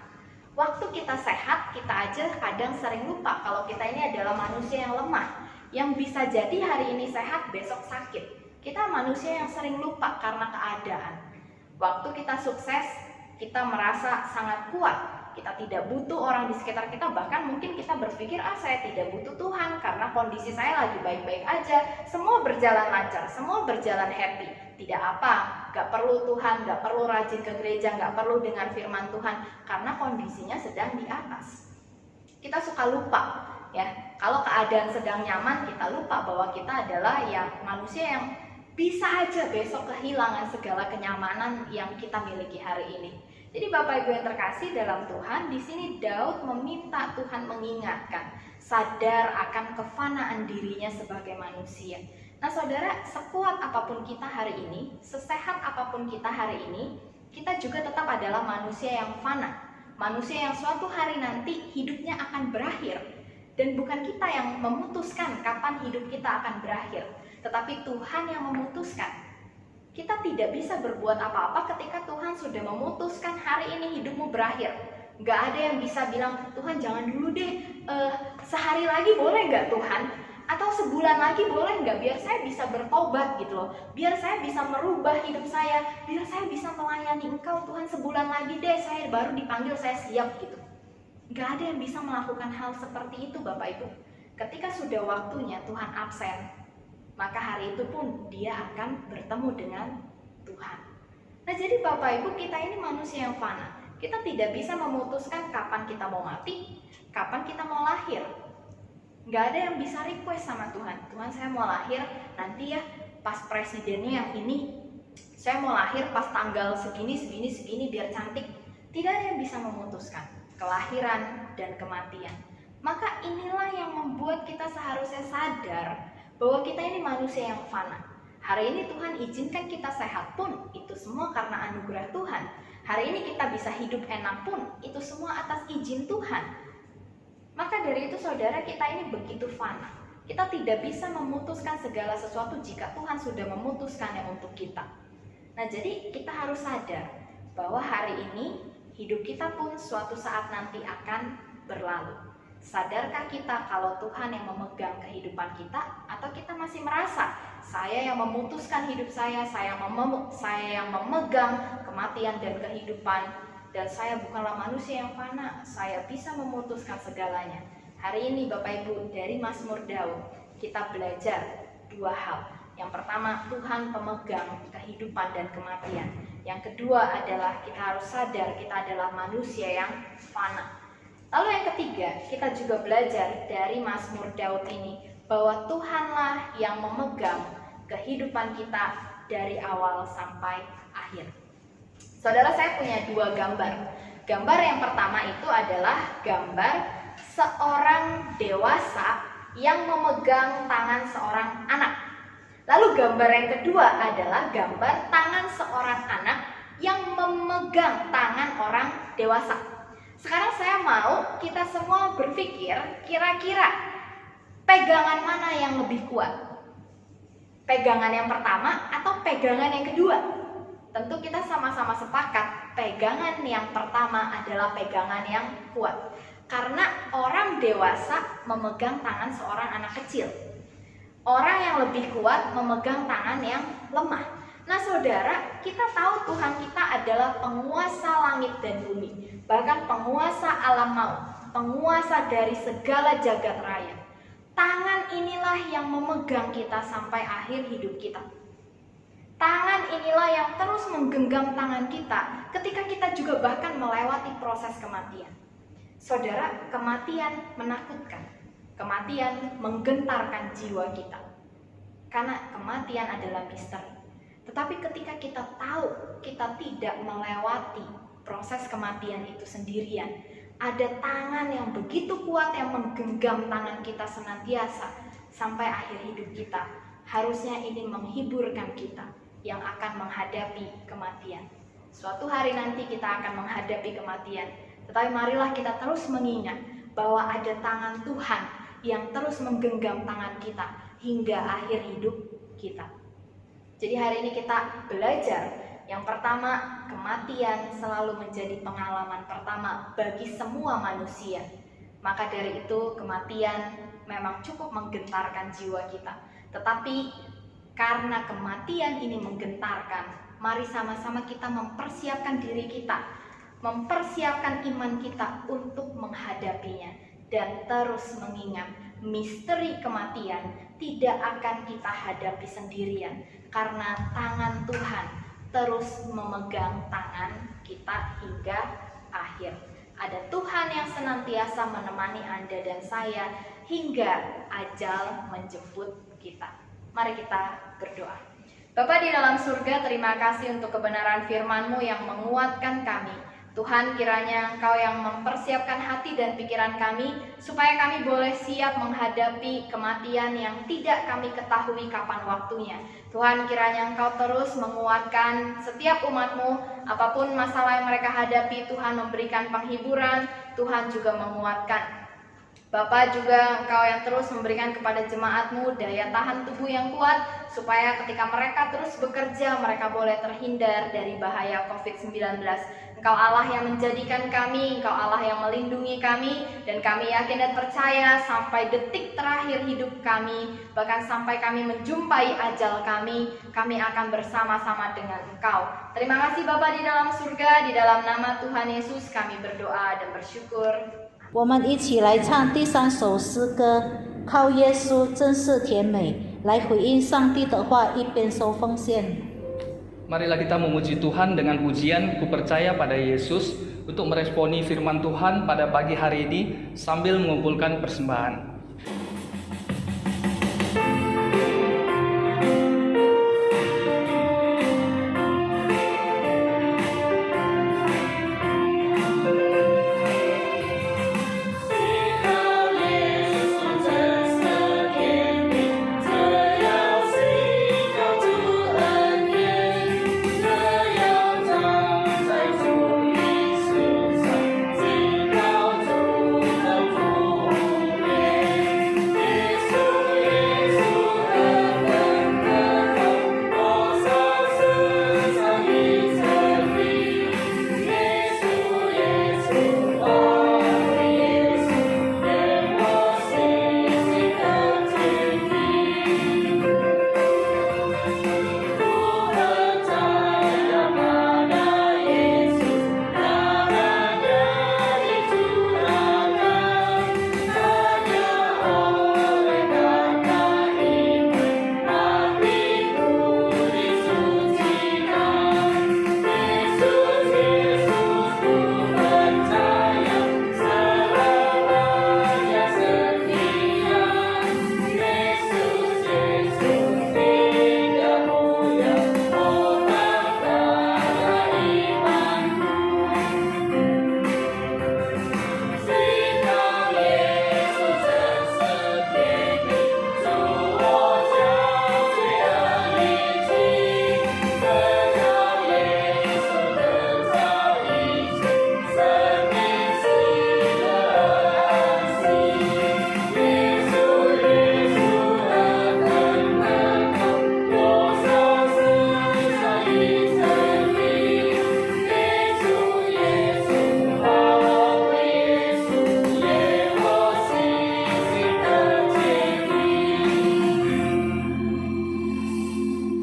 Waktu kita sehat, kita aja kadang sering lupa kalau kita ini adalah manusia yang lemah, yang bisa jadi hari ini sehat, besok sakit. Kita manusia yang sering lupa karena keadaan. Waktu kita sukses, kita merasa sangat kuat. Kita tidak butuh orang di sekitar kita, bahkan mungkin kita berpikir, saya tidak butuh Tuhan karena kondisi saya lagi baik-baik aja, semua berjalan lancar, semua berjalan happy. Tidak apa, gak perlu Tuhan, gak perlu rajin ke gereja, gak perlu dengar firman Tuhan, karena kondisinya sedang di atas. Kita suka lupa, ya. Kalau keadaan sedang nyaman, kita lupa bahwa kita adalah manusia yang bisa aja besok kehilangan segala kenyamanan yang kita miliki hari ini. Jadi Bapak Ibu yang terkasih dalam Tuhan, di sini Daud meminta Tuhan mengingatkan, sadar akan kefanaan dirinya sebagai manusia. Nah saudara, sekuat apapun kita hari ini, sesehat apapun kita hari ini, kita juga tetap adalah manusia yang fana. Manusia yang suatu hari nanti hidupnya akan berakhir. Dan bukan kita yang memutuskan kapan hidup kita akan berakhir, tetapi Tuhan yang memutuskan. Kita tidak bisa berbuat apa-apa ketika Tuhan sudah memutuskan hari ini hidupmu berakhir. Gak ada yang bisa bilang, Tuhan jangan dulu deh, sehari lagi boleh gak Tuhan? Atau sebulan lagi boleh nggak, biar saya bisa bertobat gitu loh, biar saya bisa merubah hidup saya, biar saya bisa melayani Engkau Tuhan, sebulan lagi deh saya baru dipanggil, saya siap gitu. Nggak ada yang bisa melakukan hal seperti itu Bapak Ibu. Ketika sudah waktunya Tuhan absen, maka hari itu pun dia akan bertemu dengan Tuhan. Nah jadi Bapak Ibu, kita ini manusia yang fana. Kita tidak bisa memutuskan kapan kita mau mati, kapan kita mau lahir. Nggak ada yang bisa request sama Tuhan. Tuhan, saya mau lahir nanti ya pas presidennya yang ini. Saya mau lahir pas tanggal segini biar cantik. Tidak ada yang bisa memutuskan kelahiran dan kematian. Maka inilah yang membuat kita seharusnya sadar bahwa kita ini manusia yang fana. Hari ini Tuhan izinkan kita sehat pun, itu semua karena anugerah Tuhan. Hari ini kita bisa hidup enak pun, itu semua atas izin Tuhan. Maka dari itu saudara, kita ini begitu fana. Kita tidak bisa memutuskan segala sesuatu jika Tuhan sudah memutuskannya untuk kita. Nah jadi kita harus sadar bahwa hari ini hidup kita pun suatu saat nanti akan berlalu. Sadarkah kita kalau Tuhan yang memegang kehidupan kita, atau kita masih merasa saya yang memutuskan hidup saya yang memegang kematian dan kehidupan, dan saya bukanlah manusia yang fana, saya bisa memutuskan segalanya. Hari ini Bapak Ibu, dari Mazmur Daud kita belajar dua hal. Yang pertama, Tuhan pemegang kehidupan dan kematian. Yang kedua adalah kita harus sadar kita adalah manusia yang fana. Lalu yang ketiga, kita juga belajar dari Mazmur Daud ini bahwa Tuhanlah yang memegang kehidupan kita dari awal sampai akhir. Saudara, saya punya dua gambar. Gambar yang pertama itu adalah gambar seorang dewasa yang memegang tangan seorang anak. Lalu gambar yang kedua adalah gambar tangan seorang anak yang memegang tangan orang dewasa. Sekarang saya mau kita semua berpikir, kira-kira pegangan mana yang lebih kuat? Pegangan yang pertama atau pegangan yang kedua? Tentu kita sama-sama sepakat pegangan yang pertama adalah pegangan yang kuat. Karena orang dewasa memegang tangan seorang anak kecil. Orang yang lebih kuat memegang tangan yang lemah. Nah saudara, kita tahu Tuhan kita adalah penguasa langit dan bumi, bahkan penguasa alam maut, penguasa dari segala jagat raya. Tangan inilah yang memegang kita sampai akhir hidup kita. Tangan inilah yang terus menggenggam tangan kita ketika kita juga bahkan melewati proses kematian. Saudara, kematian menakutkan. Kematian menggentarkan jiwa kita. Karena kematian adalah misteri. Tetapi ketika kita tahu kita tidak melewati proses kematian itu sendirian, ada tangan yang begitu kuat yang menggenggam tangan kita senantiasa sampai akhir hidup kita. Harusnya ini menghiburkan kita yang akan menghadapi kematian. Suatu hari nanti kita akan menghadapi kematian, tetapi marilah kita terus mengingat bahwa ada tangan Tuhan yang terus menggenggam tangan kita hingga akhir hidup kita. Jadi hari ini kita belajar, yang pertama, kematian selalu menjadi pengalaman pertama bagi semua manusia. Maka dari itu kematian memang cukup menggentarkan jiwa kita. Tetapi karena kematian ini menggentarkan, mari sama-sama kita mempersiapkan diri kita, mempersiapkan iman kita untuk menghadapinya, dan terus mengingat misteri kematian tidak akan kita hadapi sendirian, karena tangan Tuhan terus memegang tangan kita hingga akhir. Ada Tuhan yang senantiasa menemani Anda dan saya hingga ajal menjemput kita. Mari kita berdoa. Bapa di dalam surga, terima kasih untuk kebenaran firman-Mu yang menguatkan kami. Tuhan, kiranya Engkau yang mempersiapkan hati dan pikiran kami supaya kami boleh siap menghadapi kematian yang tidak kami ketahui kapan waktunya. Tuhan, kiranya Engkau terus menguatkan setiap umat-Mu, apapun masalah yang mereka hadapi, Tuhan memberikan penghiburan, Tuhan juga menguatkan Bapa juga Engkau yang terus memberikan kepada jemaat-Mu daya tahan tubuh yang kuat, supaya ketika mereka terus bekerja, mereka boleh terhindar dari bahaya COVID-19. Engkau Allah yang menjadikan kami, Engkau Allah yang melindungi kami, dan kami yakin dan percaya sampai detik terakhir hidup kami, bahkan sampai kami menjumpai ajal kami akan bersama-sama dengan Engkau. Terima kasih Bapa di dalam surga, di dalam nama Tuhan Yesus kami berdoa dan bersyukur. 我们一起来唱第3首诗歌，靠耶稣真是甜美，来回应上帝的话，一边收奉献。 Marilah kita memuji Tuhan dengan pujian "Ku percaya pada Yesus" untuk meresponi firman Tuhan pada pagi hari ini sambil mengumpulkan persembahan.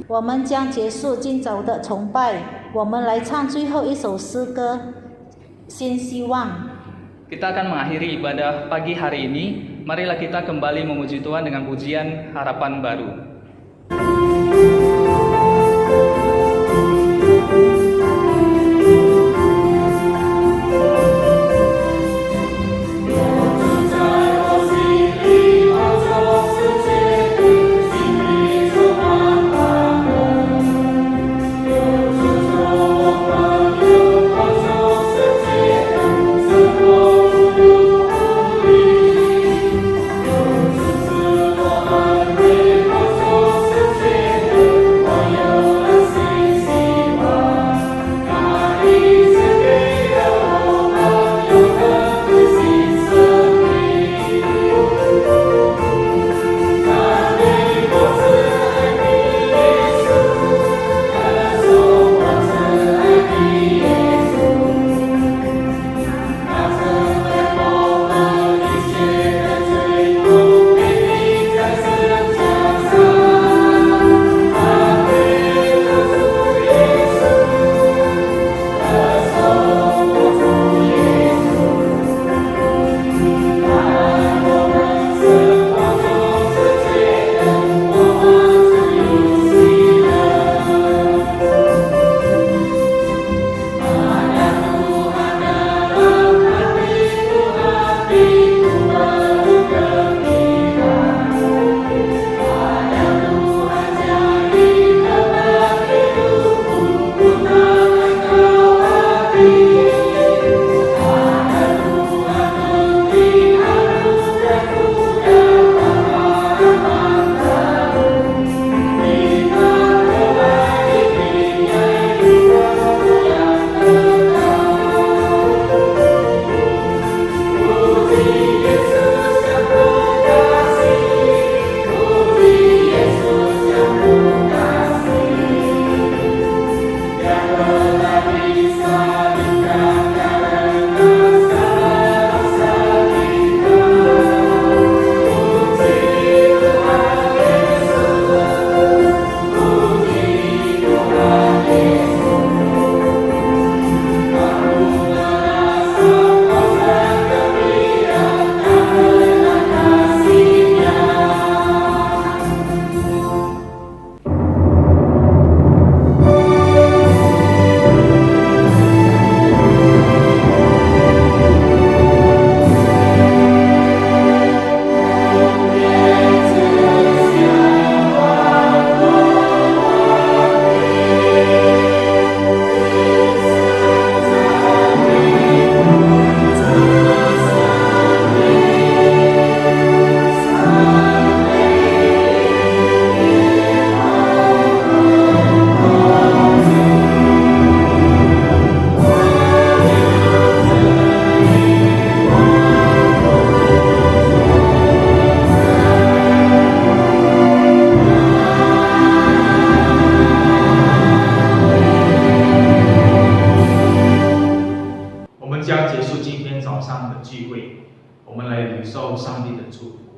我们将结束今早的崇拜，我们来唱最后一首诗歌，新希望。 Kita akan mengakhiri ibadah pagi hari ini. Marilah kita kembali memuji Tuhan dengan pujian Harapan Baru.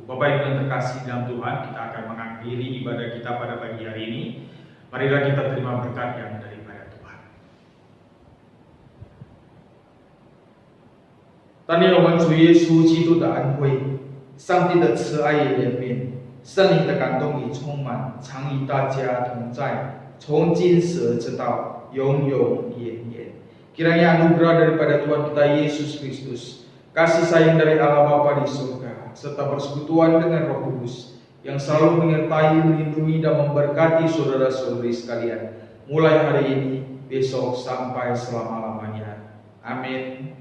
Bapak Ibu yang terkasih dalam Tuhan, kita akan mengakhiri ibadah kita pada pagi hari ini. Marilah kita terima berkat yang daripada Tuhan. 但愿我们主耶稣基督的安慰、上帝的慈爱与怜悯、圣灵的感动与充满，常与大家同在，从今时直到永永远远。Kiranya anugerah daripada Tuhan kita Yesus Kristus, kasih sayang dari Allah Bapa di surga, serta persekutuan dengan Roh Kudus yang selalu menyertai, melindungi, dan memberkati saudara-saudari sekalian, mulai hari ini, besok, sampai selama-lamanya. Amin.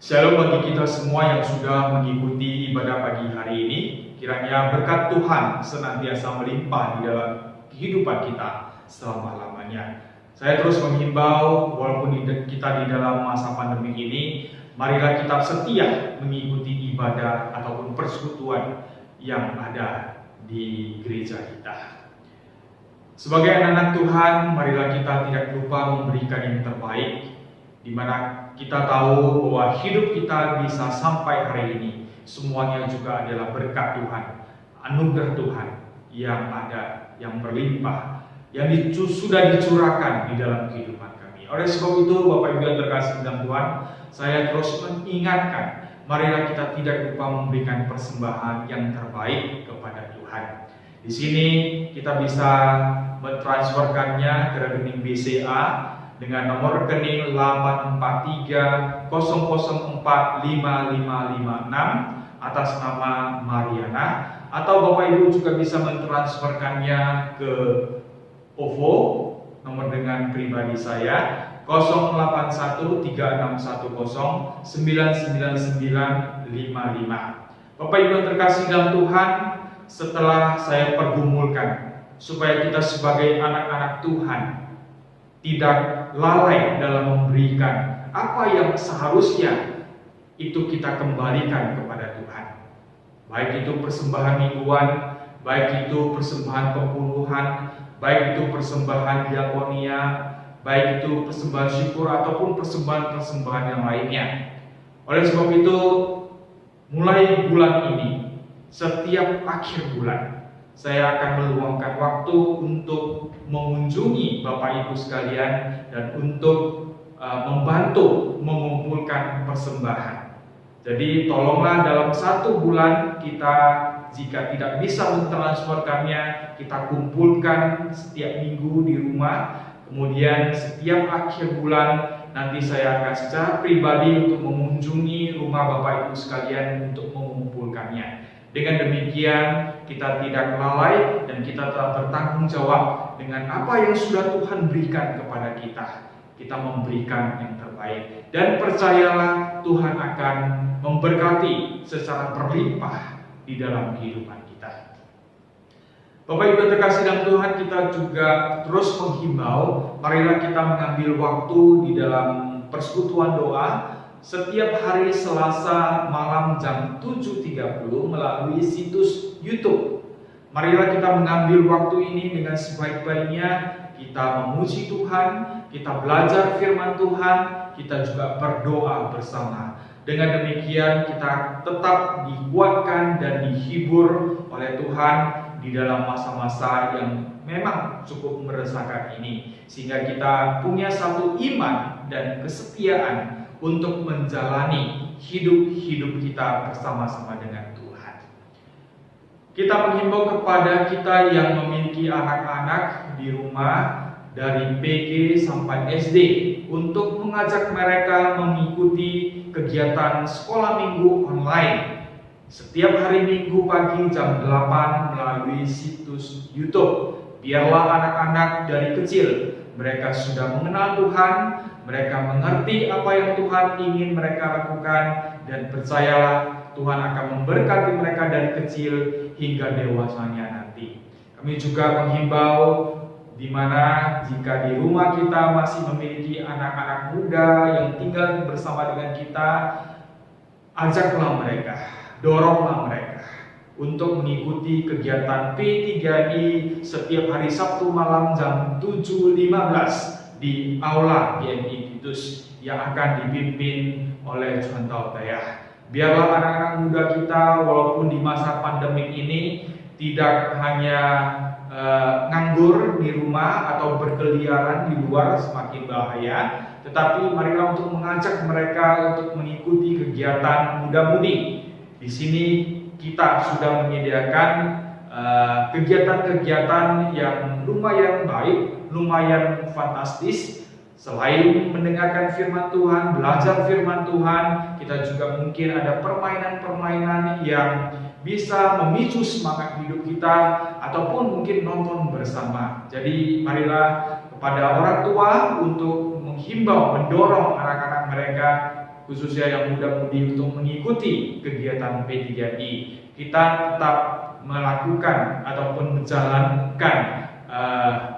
Shalom bagi kita semua yang sudah mengikuti ibadah pagi hari ini. Kiranya berkat Tuhan senantiasa melimpah di dalam kehidupan kita selama-lamanya. Saya terus menghimbau, walaupun kita di dalam masa pandemi ini, marilah kita setia mengikuti ibadah ataupun persekutuan yang ada di gereja kita. Sebagai anak-anak Tuhan, marilah kita tidak lupa memberikan yang terbaik, di mana kita tahu bahwa hidup kita bisa sampai hari ini semuanya juga adalah berkat Tuhan, anugerah Tuhan yang ada, yang berlimpah, yang sudah dicurahkan di dalam kehidupan kami. Oleh sebab itu, Bapak Ibu yang terkasih dalam Tuhan, saya terus mengingatkan, marilah kita tidak lupa memberikan persembahan yang terbaik kepada Tuhan. Di sini kita bisa mentransferkannya ke rekening BCA dengan nomor rekening 84300455556 atas nama Mariana, atau Bapak Ibu juga bisa mentransferkannya ke OVO nomor dengan pribadi saya 081361099955. Bapak Ibu yang terkasih dalam Tuhan, setelah saya pergumulkan supaya kita sebagai anak-anak Tuhan tidak lalai dalam memberikan apa yang seharusnya itu kita kembalikan kepada Tuhan. Baik itu persembahan mingguan, baik itu persembahan pembuluhan, baik itu persembahan diakonia, baik itu persembahan syukur ataupun persembahan-persembahan yang lainnya. Oleh sebab itu, mulai bulan ini, setiap akhir bulan, saya akan meluangkan waktu untuk mengunjungi Bapak Ibu sekalian dan untuk membantu mengumpulkan persembahan. Jadi tolonglah dalam 1 bulan kita, jika tidak bisa mentransferkannya, kita kumpulkan setiap minggu di rumah. Kemudian setiap akhir bulan nanti saya akan secara pribadi untuk mengunjungi rumah Bapak Ibu sekalian untuk mengumpulkannya. Dengan demikian kita tidak lalai dan kita telah bertanggung jawab dengan apa yang sudah Tuhan berikan kepada kita. Kita memberikan yang terbaik dan percayalah Tuhan akan memberkati secara berlimpah di dalam kehidupan kita. Bapak Ibu terkasih dalam Tuhan, kita juga terus menghimbau, marilah kita mengambil waktu di dalam persekutuan doa setiap hari Selasa malam jam 7.30 melalui situs YouTube. Marilah kita mengambil waktu ini dengan sebaik-baiknya, kita memuji Tuhan, kita belajar firman Tuhan, kita juga berdoa bersama. Dengan demikian kita tetap dikuatkan dan dihibur oleh Tuhan di dalam masa-masa yang memang cukup meresahkan ini, sehingga kita punya satu iman dan kesetiaan untuk menjalani hidup kita bersama-sama dengan Tuhan. Kita menghimbau kepada kita yang memiliki anak-anak di rumah dari PG sampai SD untuk mengajak mereka mengikuti kegiatan sekolah minggu online setiap hari Minggu pagi jam 8 melalui situs YouTube. Biarlah anak-anak dari kecil mereka sudah mengenal Tuhan, mereka mengerti apa yang Tuhan ingin mereka lakukan, dan percayalah Tuhan akan memberkati mereka dari kecil hingga dewasanya nanti. Kami juga menghimbau di mana jika di rumah kita masih memiliki anak-anak muda yang tinggal bersama dengan kita, ajaklah mereka, doronglah mereka untuk mengikuti kegiatan P3I setiap hari Sabtu malam jam 7.15 di Aula BNI Titus yang akan dipimpin oleh Juan Tautaya. Biarlah anak-anak muda kita walaupun di masa pandemik ini tidak hanya nganggur di rumah atau berkeliaran di luar semakin bahaya, tetapi marilah untuk mengajak mereka untuk mengikuti kegiatan muda-mudi. Di sini kita sudah menyediakan kegiatan-kegiatan yang lumayan baik, lumayan fantastis. Selain mendengarkan firman Tuhan, belajar firman Tuhan, kita juga mungkin ada permainan-permainan yang bisa memicu semangat hidup kita, ataupun mungkin nonton bersama. Jadi marilah kepada orang tua untuk menghimbau, mendorong anak-anak mereka, khususnya yang muda-mudi, untuk mengikuti kegiatan P3I. Kita tetap melakukan ataupun menjalankan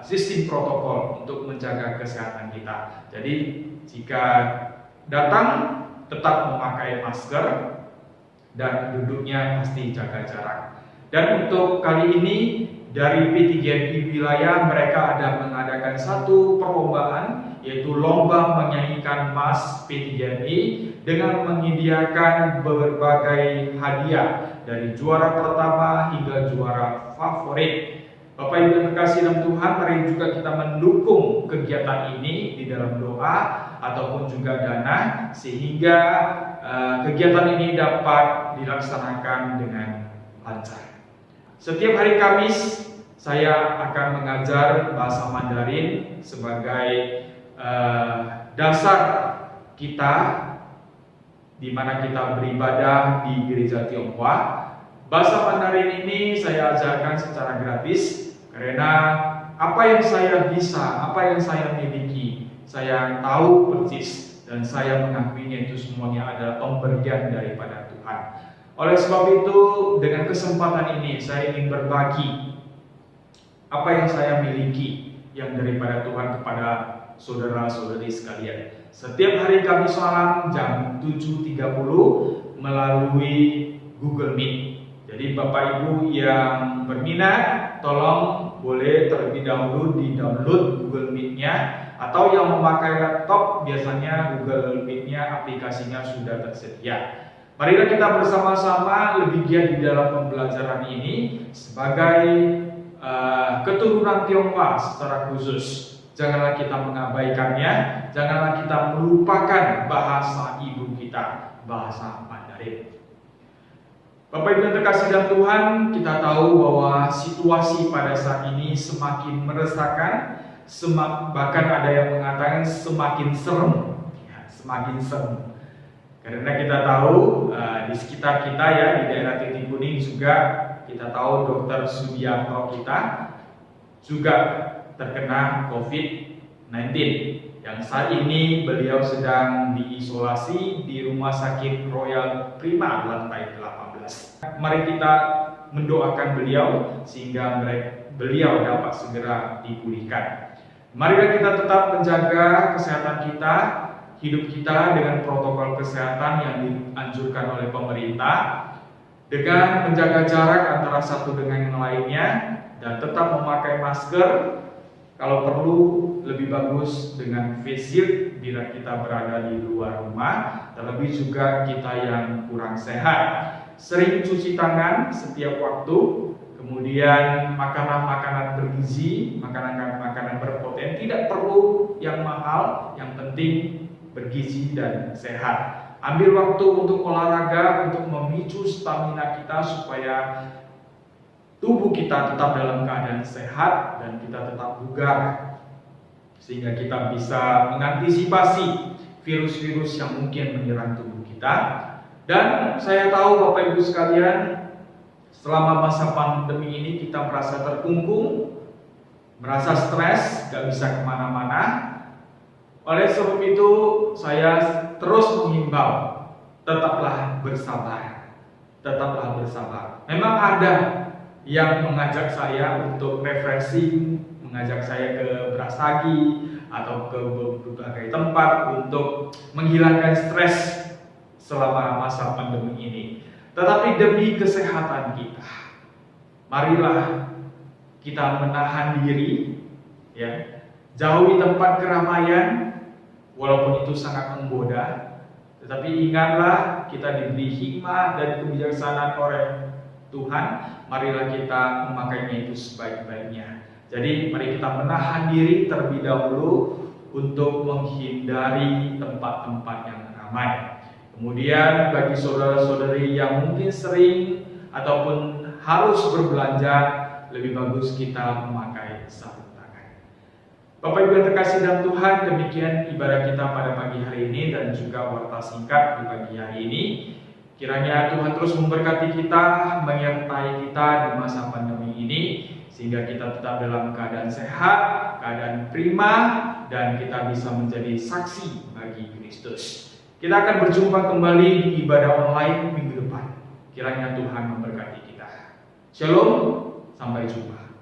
sistem protokol untuk menjaga kesehatan kita. Jadi jika datang tetap memakai masker dan duduknya pasti jaga jarak. Dan untuk kali ini dari P3I wilayah mereka ada mengadakan satu perlombaan, yaitu lomba menyanyikan Mas P3I dengan menyediakan berbagai hadiah dari juara pertama hingga juara favorit. Bapak Ibu yang terkasih dalam Tuhan, mari juga kita mendukung kegiatan ini di dalam doa ataupun juga dana, sehingga kegiatan ini dapat dilaksanakan dengan lancar. Setiap hari Kamis saya akan mengajar bahasa Mandarin sebagai dasar kita di mana kita beribadah di gereja Tionghoa. Bahasa Mandarin ini saya ajarkan secara gratis karena apa yang saya bisa, apa yang saya miliki, saya tahu persis dan saya mengakuinya itu semuanya adalah pemberian daripada Tuhan. Oleh sebab itu, dengan kesempatan ini saya ingin berbagi apa yang saya miliki yang daripada Tuhan kepada saudara-saudari sekalian. Setiap hari Kamis malam jam 7.30 melalui Google Meet. Jadi Bapak Ibu yang berminat, tolong boleh terlebih dahulu di-download Google Meet-nya, atau yang memakai laptop biasanya Google Meet-nya aplikasinya sudah tersedia. Marilah kita bersama-sama lebih giat di dalam pembelajaran ini sebagai keturunan Tionghoa secara khusus. Janganlah kita mengabaikannya, janganlah kita melupakan bahasa ibu kita, bahasa Mandarin. Bapak Ibu yang terkasih dalam Tuhan, kita tahu bahwa situasi pada saat ini semakin meresahkan, bahkan ada yang mengatakan semakin serem, semakin serem. Karena kita tahu di sekitar kita ya, di daerah Titik Kuning juga kita tahu Dr. Subianto kita juga terkena COVID-19. Yang saat ini beliau sedang diisolasi di Rumah Sakit Royal Prima lantai 18. Mari kita mendoakan beliau sehingga beliau dapat segera dipulihkan. Marilah kita tetap menjaga kesehatan kita, hidup kita dengan protokol kesehatan yang dianjurkan oleh pemerintah, dengan menjaga jarak antara satu dengan yang lainnya, dan tetap memakai masker. Kalau perlu lebih bagus dengan face shield bila kita berada di luar rumah, terlebih juga kita yang kurang sehat. Sering cuci tangan setiap waktu, kemudian makanan-makanan bergizi, makanan-makanan berprotein, tidak perlu yang mahal, yang penting bergizi dan sehat. Ambil waktu untuk olahraga, untuk memicu stamina kita supaya tubuh kita tetap dalam keadaan sehat dan kita tetap bugar, sehingga kita bisa mengantisipasi virus-virus yang mungkin menyerang tubuh kita. Dan saya tahu Bapak Ibu sekalian, selama masa pandemi ini kita merasa terkungkung, merasa stres, gak bisa kemana-mana. Oleh sebab itu saya terus menghimbau, tetaplah bersabar, tetaplah bersabar. Memang ada yang mengajak saya untuk refreshing, mengajak saya ke Brastagi atau ke berbagai tempat untuk menghilangkan stres selama masa pandemi ini. Tetapi demi kesehatan kita, marilah kita menahan diri, ya, jauhi tempat keramaian, walaupun itu sangat menggoda. Tetapi ingatlah, kita diberi hikmah dan kebijaksanaan oleh Tuhan, marilah kita memakainya itu sebaik-baiknya. Jadi mari kita menahan diri terlebih dahulu untuk menghindari tempat-tempat yang ramai. Kemudian bagi saudara-saudari yang mungkin sering ataupun harus berbelanja, lebih bagus kita memakai sarung tangan. Bapak Ibu yang terkasih dalam Tuhan, demikian ibadah kita pada pagi hari ini dan juga warta singkat di pagi hari ini. Kiranya Tuhan terus memberkati kita, menyertai kita di masa pandemi ini, sehingga kita tetap dalam keadaan sehat, keadaan prima, dan kita bisa menjadi saksi bagi Kristus. Kita akan berjumpa kembali di ibadah online minggu depan. Kiranya Tuhan memberkati kita. Shalom, sampai jumpa.